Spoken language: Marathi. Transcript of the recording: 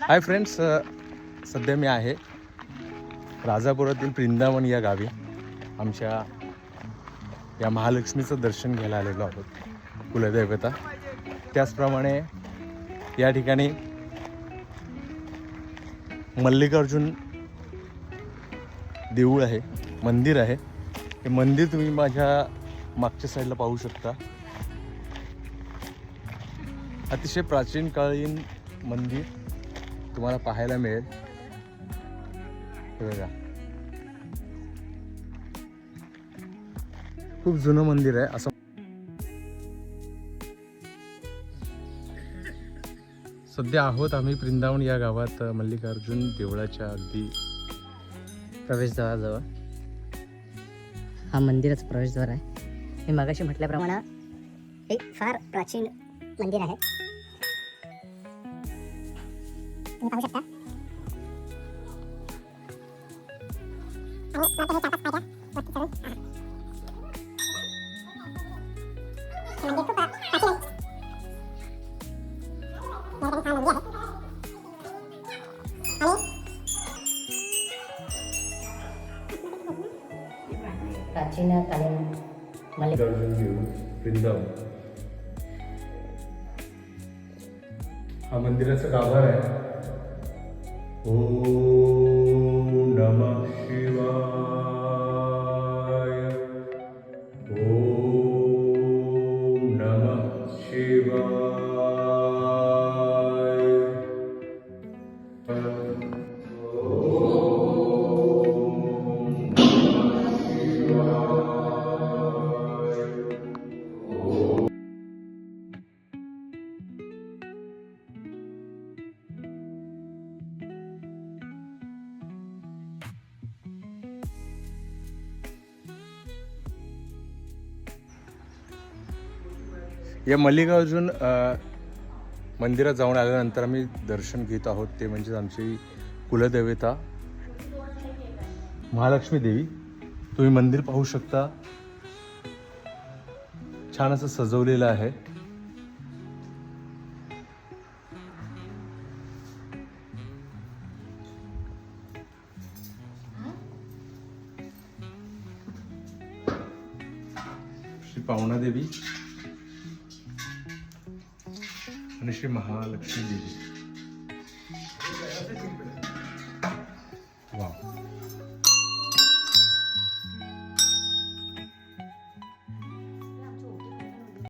हाय फ्रेंड्स, सध्या मी आहे राजापुरातील वृंदावन या गावी आमच्या या महालक्ष्मीचं दर्शन घ्यायला आलेलो आहोत, कुलदैवता. त्याचप्रमाणे या ठिकाणी मल्लिकार्जुन देऊळ आहे, मंदिर आहे. हे मंदिर तुम्ही माझ्या मागच्या साईडला पाहू शकता. अतिशय प्राचीन कालीन मंदिर तुम्हाला पाहायला मिळेल. हे बघा, खूप जुनं मंदिर आहे. असं सध्या आहोत आम्ही वृंदावन या गावात, मल्लिकार्जुन देवळाच्या अगदी प्रवेशद्वाराजवळ. हा मंदिराचा प्रवेशद्वार आहे. मी मगाशी म्हटल्याप्रमाणे हे फार प्राचीन मंदिर आहे. तुम्ही पाहू शकता. आणि आता हे 4-5 पायऱ्या वरती चढून हे मंदिर खूप प्राचीन आहे. या ठिकाणी 6 नंदी आहेत. आणि प्राचीन कालीन मल्लिकार्जुन देऊळ वृंदावन हा मंदिराचा गाभारा आहे. ओम नमः शिवाय. ओम नमः शिवाय. या मल्लिकार्जुन मंदिरात जाऊन आल्यानंतर आम्ही दर्शन घेत आहोत, ते म्हणजे आमची कुलदेवता महालक्ष्मी देवी. तुम्ही मंदिर पाहू शकता, छान असं सजवलेलं आहे. श्री पावना देवी आणि श्री महालक्ष्मी देवी.